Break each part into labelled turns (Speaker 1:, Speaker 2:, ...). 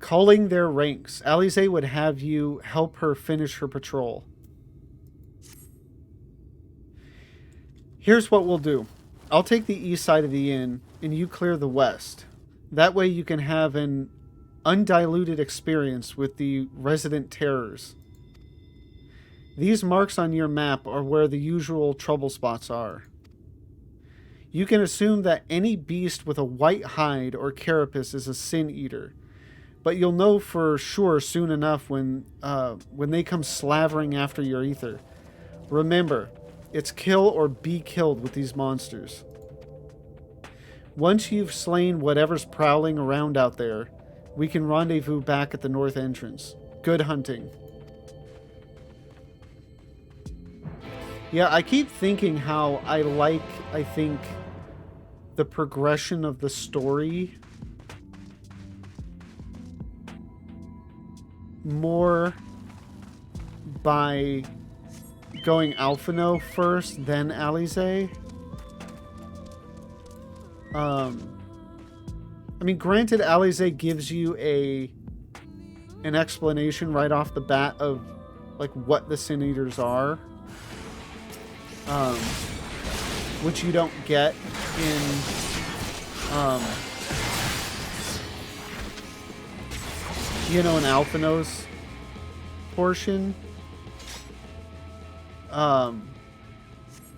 Speaker 1: Calling their ranks. Alize would have you help her finish her patrol. Here's what we'll do. I'll take the east side of the inn, and you clear the west. That way you can have an undiluted experience with the resident terrors. These marks on your map are where the usual trouble spots are. You can assume that any beast with a white hide or carapace is a sin eater, but you'll know for sure soon enough when they come slavering after your ether. Remember, it's kill or be killed with these monsters. Once you've slain whatever's prowling around out there, we can rendezvous back at the north entrance. Good hunting. Yeah, I keep thinking how I think, the progression of the story more by going Alphino first, then Alize. I mean, granted, Alize gives you an explanation right off the bat of like what the Sin Eaters are, which you don't get in in Alphino's portion.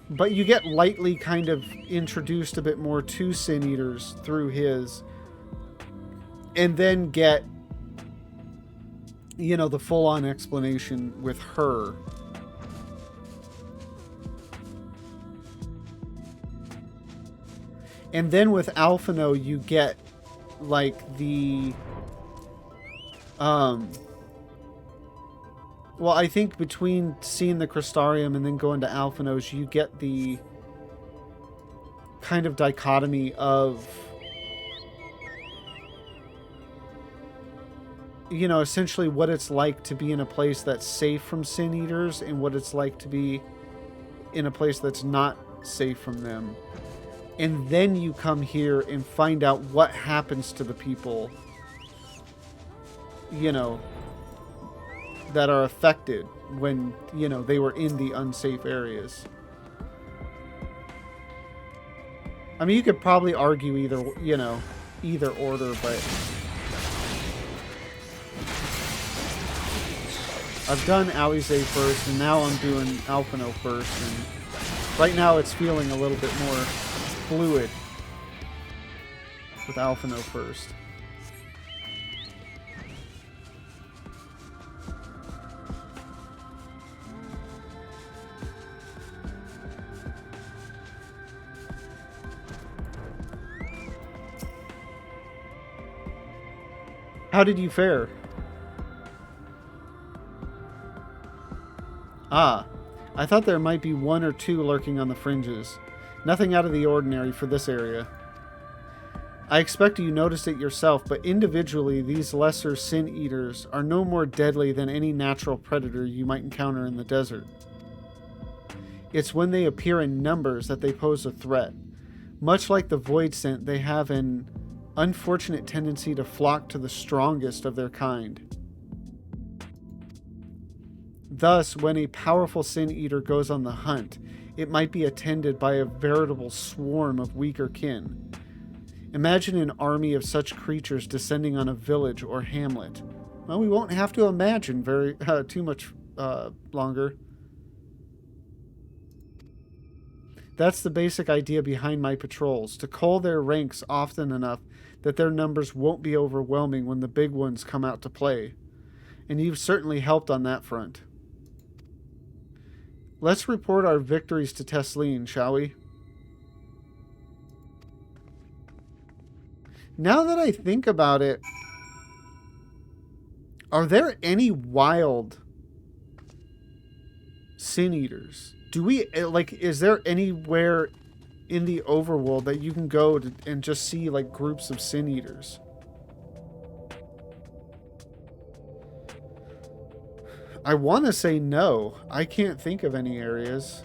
Speaker 1: But you get lightly kind of introduced a bit more to Sin Eaters through his, and then get, the full-on explanation with her. And then with Alphino, you get, like, the, well, I think between seeing the Crystarium and then going to Alphino's, you get the kind of dichotomy of, essentially what it's like to be in a place that's safe from Sin Eaters and what it's like to be in a place that's not safe from them. And then you come here and find out what happens to the people, that are affected when, they were in the unsafe areas. I mean, you could probably argue either order, but I've done Alize first, and now I'm doing Alphino first, and right now it's feeling a little bit more fluid with Alphino first. How did you fare? Ah, I thought there might be one or two lurking on the fringes. Nothing out of the ordinary for this area. I expect you noticed it yourself, but individually these lesser Sin Eaters are no more deadly than any natural predator you might encounter in the desert. It's when they appear in numbers that they pose a threat. Much like the Void Scent, they have an unfortunate tendency to flock to the strongest of their kind. Thus, when a powerful Sin Eater goes on the hunt, it might be attended by a veritable swarm of weaker kin. Imagine an army of such creatures descending on a village or hamlet. Well, we won't have to imagine too much longer. That's the basic idea behind my patrols, to cull their ranks often enough that their numbers won't be overwhelming when the big ones come out to play. And you've certainly helped on that front. Let's report our victories to Tesleen, shall we? Now that I think about it, are there any wild Sin Eaters? Do we, is there anywhere in the overworld that you can go and just see, groups of Sin Eaters? I want to say no. I can't think of any areas.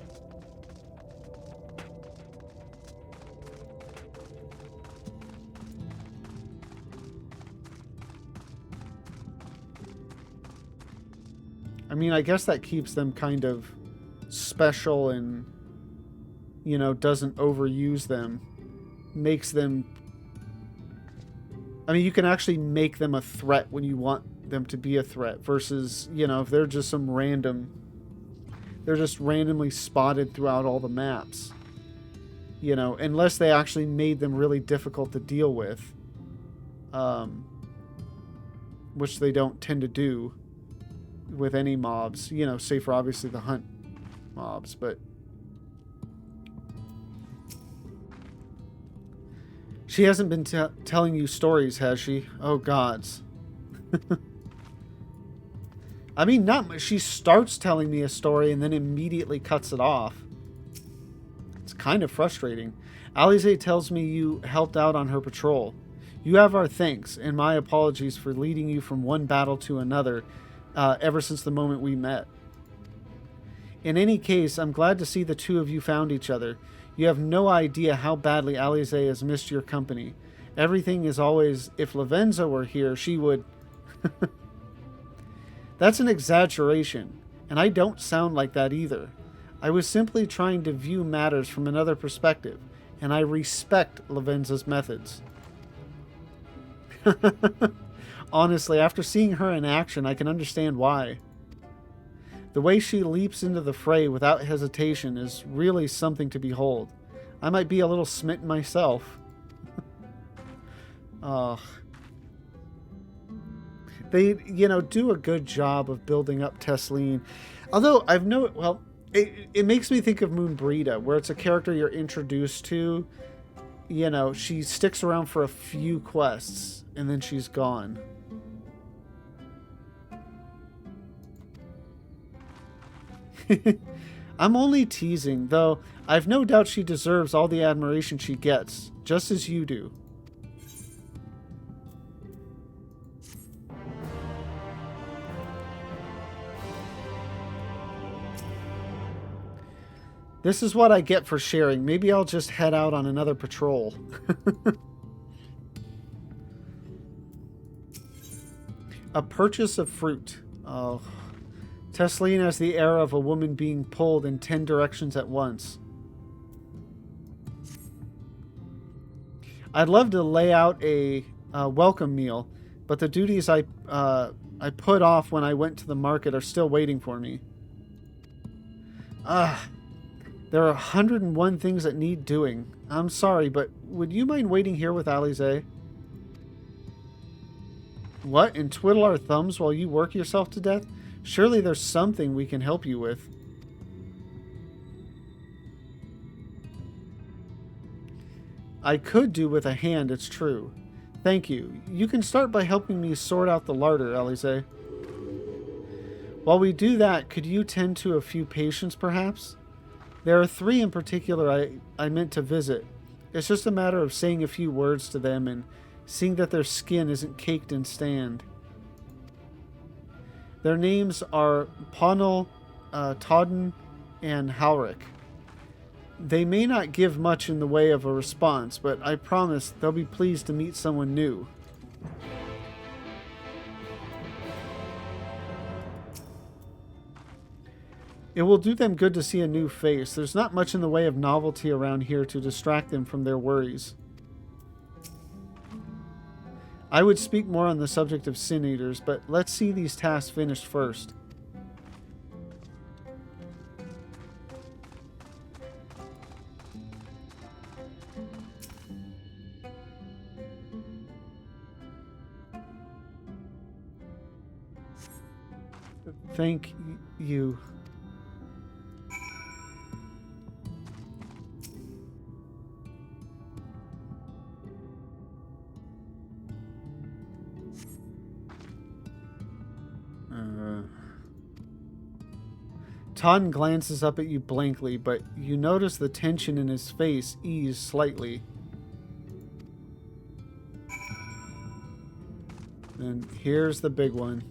Speaker 1: I mean, I guess that keeps them kind of special and, you know, doesn't overuse them. Makes them... I mean, you can actually make them a threat when you want them to be a threat versus, you know, if they're just some random... They're just randomly spotted throughout all the maps. You know, unless they actually made them really difficult to deal with. Which they don't tend to do with any mobs, you know, save for obviously the hunt mobs, but she hasn't been telling you stories, has she? Oh gods. I mean, not much. She starts telling me a story and then immediately cuts it off. It's kind of frustrating. Alize tells me you helped out on her patrol. You have our thanks and my apologies for leading you from one battle to another ever since the moment we met. In any case, I'm glad to see the two of you found each other. You have no idea how badly Alize has missed your company. Everything is always, if Lavenza were here, she would... That's an exaggeration, and I don't sound like that either. I was simply trying to view matters from another perspective, and I respect Lavenza's methods. Honestly, after seeing her in action, I can understand why. The way she leaps into the fray without hesitation is really something to behold. I might be a little smitten myself. They, you know, do a good job of building up Tesleen. Although I've well, it makes me think of Moonbrita, where it's a character you're introduced to. You know, she sticks around for a few quests, and then she's gone. I'm only teasing, though I've no doubt she deserves all the admiration she gets, just as you do. This is what I get for sharing. Maybe I'll just head out on another patrol. A purchase of fruit. Oh. Tesleen has the air of a woman being pulled in 10 directions at once. I'd love to lay out a welcome meal, but the duties I put off when I went to the market are still waiting for me. There are 101 things that need doing. I'm sorry, but would you mind waiting here with Alize? What? And twiddle our thumbs while you work yourself to death? Surely there's something we can help you with. I could do with a hand, it's true. Thank you. You can start by helping me sort out the larder, Alize. While we do that, could you tend to a few patients, perhaps? There are 3 in particular I meant to visit. It's just a matter of saying a few words to them and seeing that their skin isn't caked in stand. Their names are Ponel, Todden, and Halric. They may not give much in the way of a response, but I promise they'll be pleased to meet someone new. It will do them good to see a new face. There's not much in the way of novelty around here to distract them from their worries. I would speak more on the subject of Sin Eaters, but let's see these tasks finished first. Thank you. Todd glances up at you blankly, but you notice the tension in his face ease slightly. And here's the big one.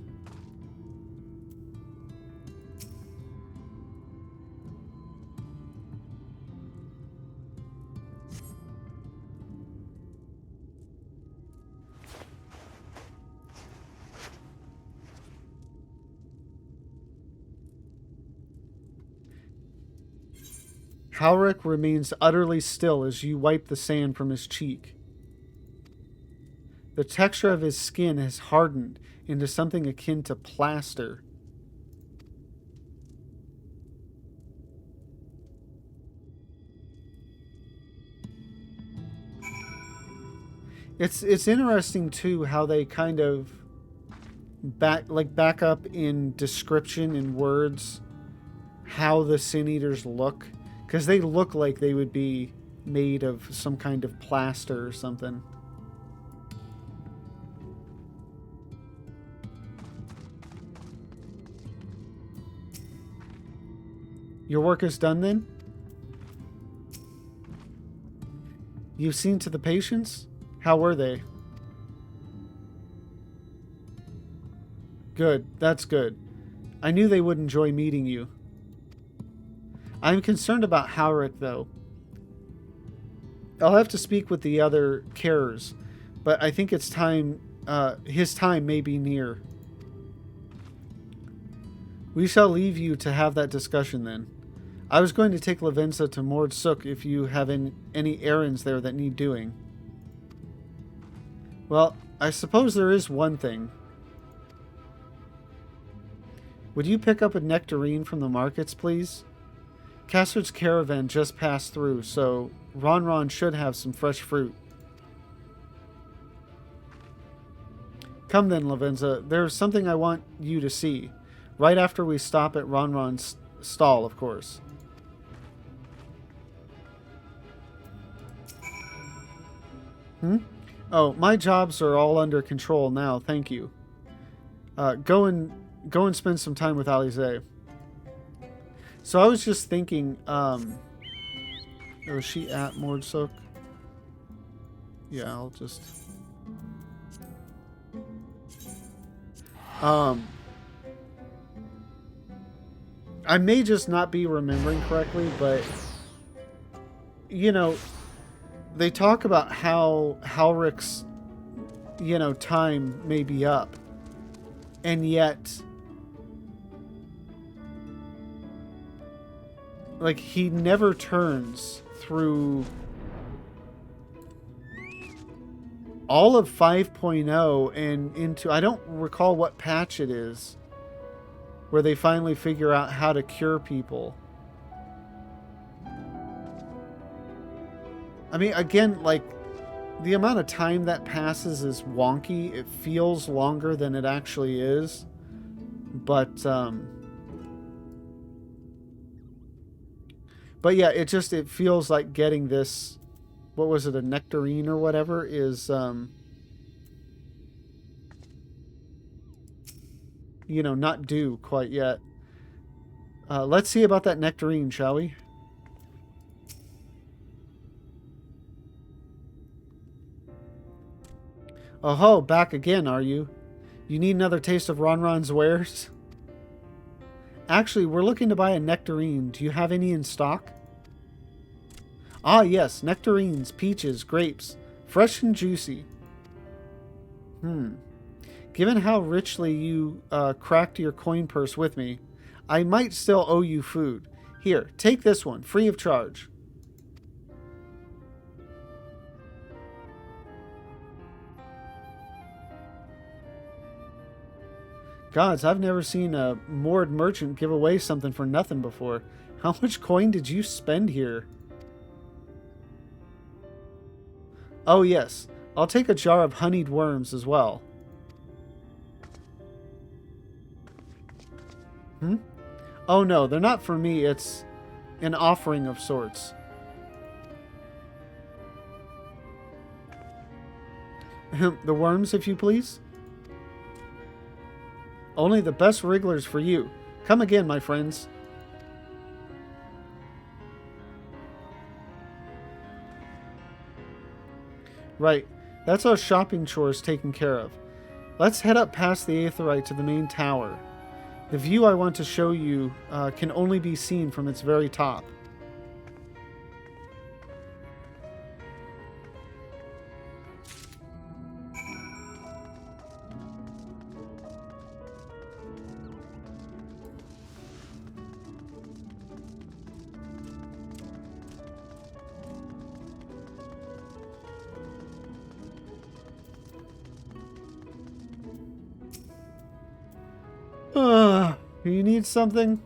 Speaker 1: Halric remains utterly still as you wipe the sand from his cheek. The texture of his skin has hardened into something akin to plaster. It's interesting too how they kind of back up in description in words how the Sin Eaters look, because they look like they would be made of some kind of plaster or something. Your work is done then? You've seen to the patients? How were they? Good, that's good. I knew they would enjoy meeting you. I'm concerned about Halric, though. I'll have to speak with the other carers, but I think it's time, his time may be near. We shall leave you to have that discussion then. I was going to take Lavenza to Mord Suk if you have any errands there that need doing. Well, I suppose there is one thing. Would you pick up a nectarine from the markets, please? Cassard's caravan just passed through, so Ron should have some fresh fruit. Come then, Lavenza. There's something I want you to see. Right after we stop at Ron's stall, of course. Oh, my jobs are all under control now, thank you. Go and spend some time with Alize. So I was just thinking, was she at Mordsuk? Yeah, I'll just... I may just not be remembering correctly, but... You know, they talk about how Halric's, time may be up. And yet... Like, he never turns through all of 5.0 and into... I don't recall what patch it is where they finally figure out how to cure people. I mean, again, like, the amount of time that passes is wonky. It feels longer than it actually is. But yeah, it feels like getting this, what was it, a nectarine or whatever, is, not due quite yet. Let's see about that nectarine, shall we? Oh ho, back again, are you? You need another taste of Ron's wares? Actually, we're looking to buy a nectarine. Do you have any in stock? Ah, yes, nectarines, peaches, grapes. Fresh and juicy. Given how richly you cracked your coin purse with me, I might still owe you food. Here, take this one, free of charge. Gods, I've never seen a Mord merchant give away something for nothing before. How much coin did you spend here? Oh yes, I'll take a jar of honeyed worms as well. Oh no, they're not for me, it's an offering of sorts. The worms, if you please? Only the best wrigglers for you. Come again, my friends. Right, that's our shopping chores taken care of. Let's head up past the Aetheryte to the main tower. The view I want to show you can only be seen from its very top. You need something?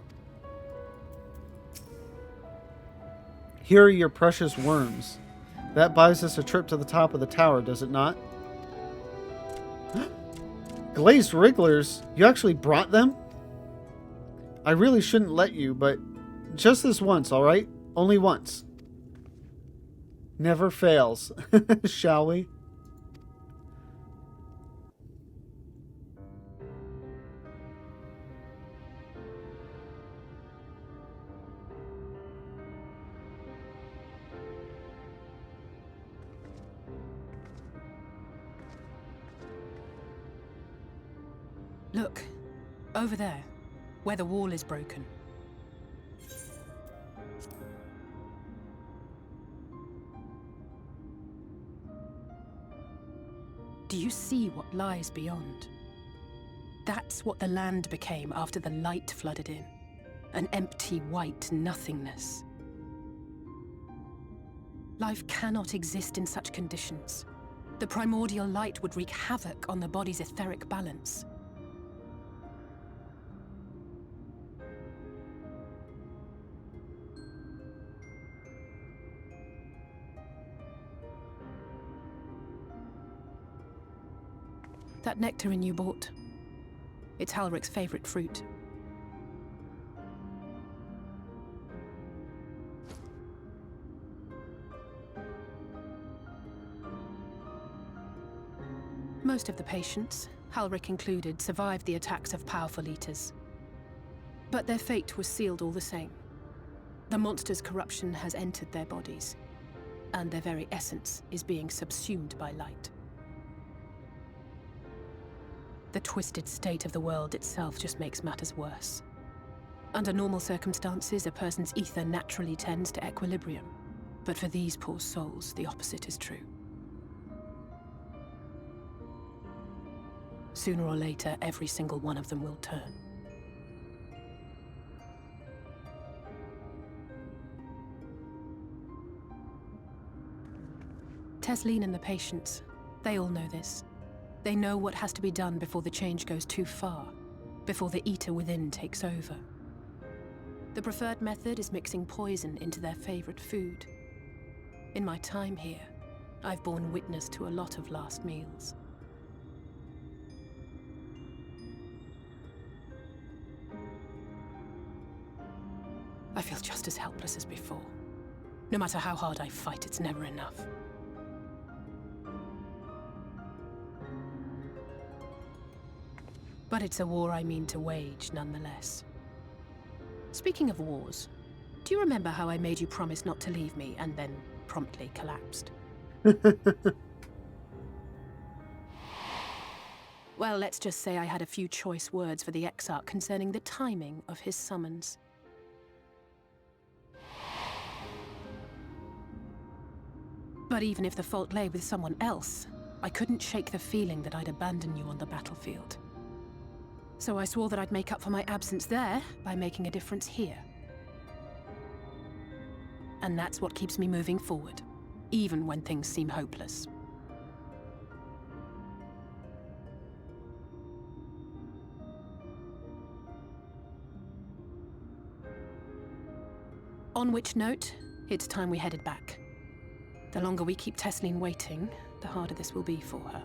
Speaker 1: Here are your precious worms. That buys us a trip to the top of the tower, does it not? Glazed wrigglers? You actually brought them? I really shouldn't let you, but just this once, alright? Only once. Never fails. Shall we?
Speaker 2: Look, over there, where the wall is broken. Do you see what lies beyond? That's what the land became after the light flooded in. An empty white nothingness. Life cannot exist in such conditions. The primordial light would wreak havoc on the body's etheric balance. That nectarine you bought, it's Halric's favorite fruit. Most of the patients, Halric included, survived the attacks of powerful eaters. But their fate was sealed all the same. The monster's corruption has entered their bodies, and their very essence is being subsumed by light. The twisted state of the world itself just makes matters worse. Under normal circumstances, a person's ether naturally tends to equilibrium. But for these poor souls, the opposite is true. Sooner or later, every single one of them will turn. Tesleen and the patients, they all know this. They know what has to be done before the change goes too far, before the eater within takes over. The preferred method is mixing poison into their favorite food. In my time here, I've borne witness to a lot of last meals. I feel just as helpless as before. No matter how hard I fight, it's never enough. But it's a war I mean to wage, nonetheless. Speaking of wars, do you remember how I made you promise not to leave me and then promptly collapsed? Well, let's just say I had a few choice words for the Exarch concerning the timing of his summons. But even if the fault lay with someone else, I couldn't shake the feeling that I'd abandon you on the battlefield. So I swore that I'd make up for my absence there by making a difference here. And that's what keeps me moving forward, even when things seem hopeless. On which note, it's time we headed back. The longer we keep Tesleen waiting, the harder this will be for her.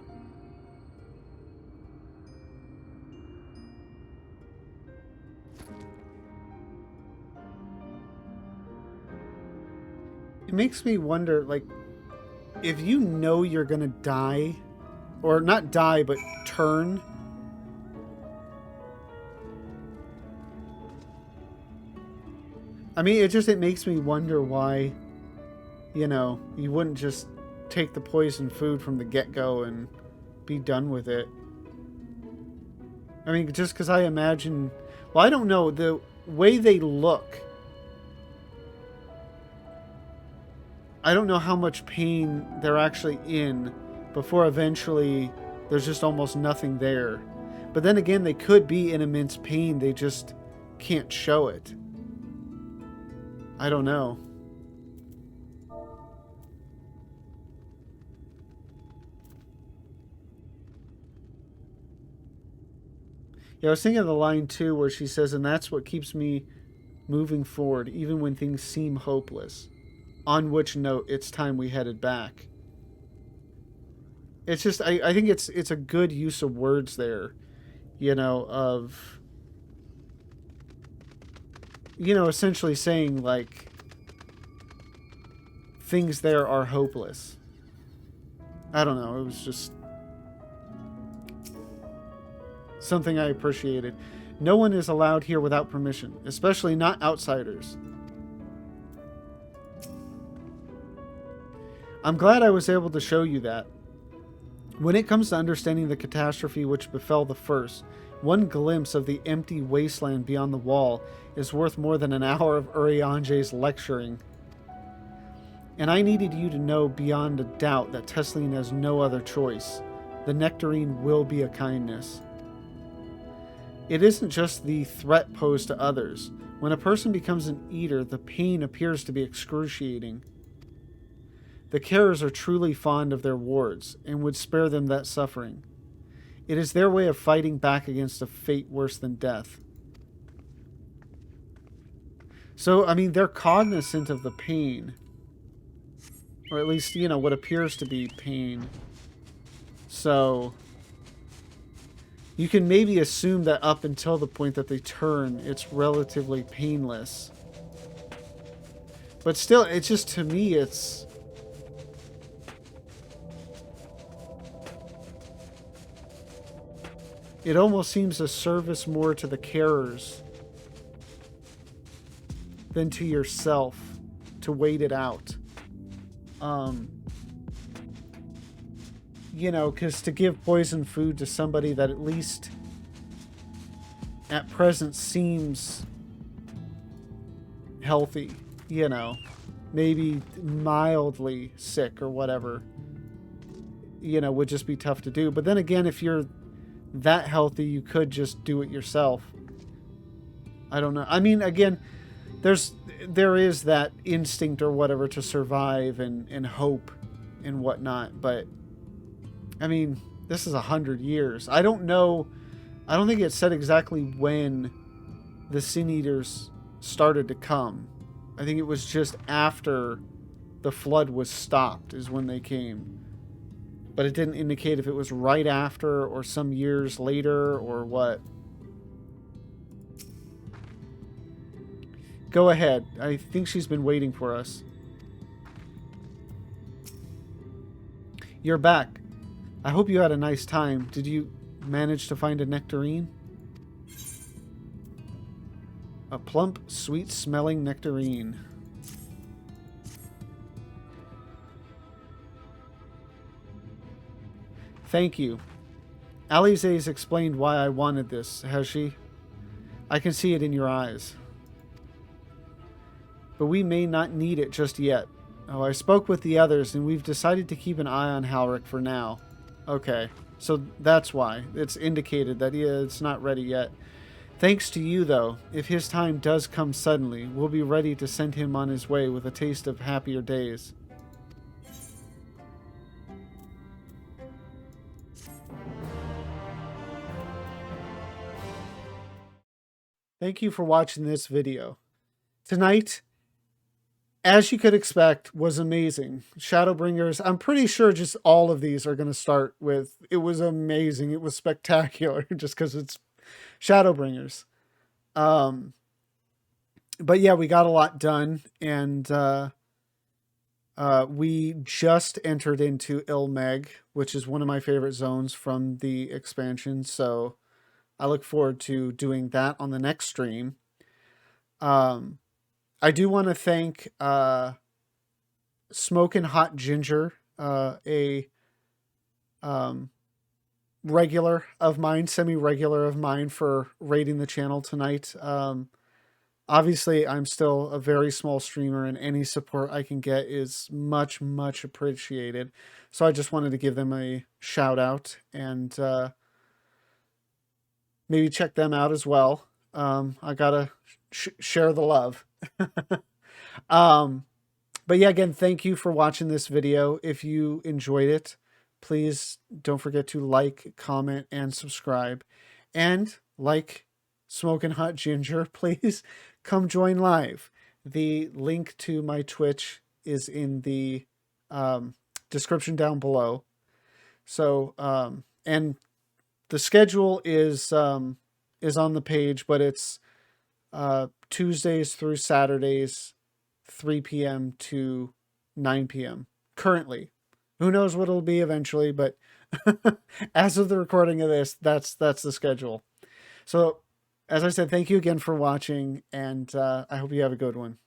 Speaker 1: It makes me wonder, like, if you know you're gonna die, or not die, but turn. I mean, it makes me wonder why, you know, you wouldn't just take the poison food from the get-go and be done with it. I mean, just because I imagine, well, I don't know, the way they look, I don't know how much pain they're actually in before eventually there's just almost nothing there. But then again, they could be in immense pain, they just can't show it. I don't know. Yeah, I was thinking of the line too where she says, and that's what keeps me moving forward, even when things seem hopeless. On which note, it's time we headed back. It's just, I think it's a good use of words there, you know, of, you know, essentially saying, like, things there are hopeless. I don't know, it was just something I appreciated. No one is allowed here without permission, especially not outsiders. I'm glad I was able to show you that. When it comes to understanding the catastrophe which befell the first, one glimpse of the empty wasteland beyond the wall is worth more than an hour of Urianger's lecturing. And I needed you to know beyond a doubt that Tesseline has no other choice. The nectarine will be a kindness. It isn't just the threat posed to others. When a person becomes an eater, the pain appears to be excruciating. The carers are truly fond of their wards, and would spare them that suffering. It is their way of fighting back against a fate worse than death. So, I mean, they're cognizant of the pain. Or at least, you know, what appears to be pain. So, you can maybe assume that up until the point that they turn, it's relatively painless. But still, it's just, to me, it's... It almost seems a service more to the carers than to yourself to wait it out. You know, because to give poison food to somebody that at least at present seems healthy, you know, maybe mildly sick or whatever, you know, would just be tough to do. But then again, if you're that healthy, you could just do it yourself. I don't know. I mean, again, there is that instinct or whatever to survive and hope and whatnot, but I mean, this is 100 years. I don't know. I don't think it said exactly when the Sin Eaters started to come. I think it was just after the flood was stopped is when they came. But it didn't indicate if it was right after or some years later or what. Go ahead. I think she's been waiting for us. You're back. I hope you had a nice time. Did you manage to find a nectarine? A plump, sweet-smelling nectarine. Thank you. Alize's explained why I wanted this, has she? I can see it in your eyes. But we may not need it just yet. Oh, I spoke with the others, and we've decided to keep an eye on Halric for now. Okay, so that's why. It's indicated that it's not ready yet. Thanks to you, though. If his time does come suddenly, we'll be ready to send him on his way with a taste of happier days. Thank you for watching this video. Tonight, as you could expect, was amazing. Shadowbringers, I'm pretty sure just all of these are going to start with, it was amazing, it was spectacular, just because it's Shadowbringers. But yeah, we got a lot done, and we just entered into Ilmeg, which is one of my favorite zones from the expansion, so I look forward to doing that on the next stream. I do want to thank Smokin' Hot Ginger, a regular of mine, semi-regular of mine, for raiding the channel tonight. Obviously, I'm still a very small streamer, and any support I can get is much, much appreciated. So I just wanted to give them a shout out and maybe check them out as well. I gotta share the love. But yeah, again, thank you for watching this video. If you enjoyed it, please don't forget to like, comment, and subscribe. And like Smoking Hot Ginger, please come join live. The link to my Twitch is in the description down below. So, and the schedule is on the page, but it's Tuesdays through Saturdays, 3 p.m. to 9 p.m. currently. Who knows what it'll be eventually, but as of the recording of this, that's the schedule. So, as I said, thank you again for watching, and I hope you have a good one.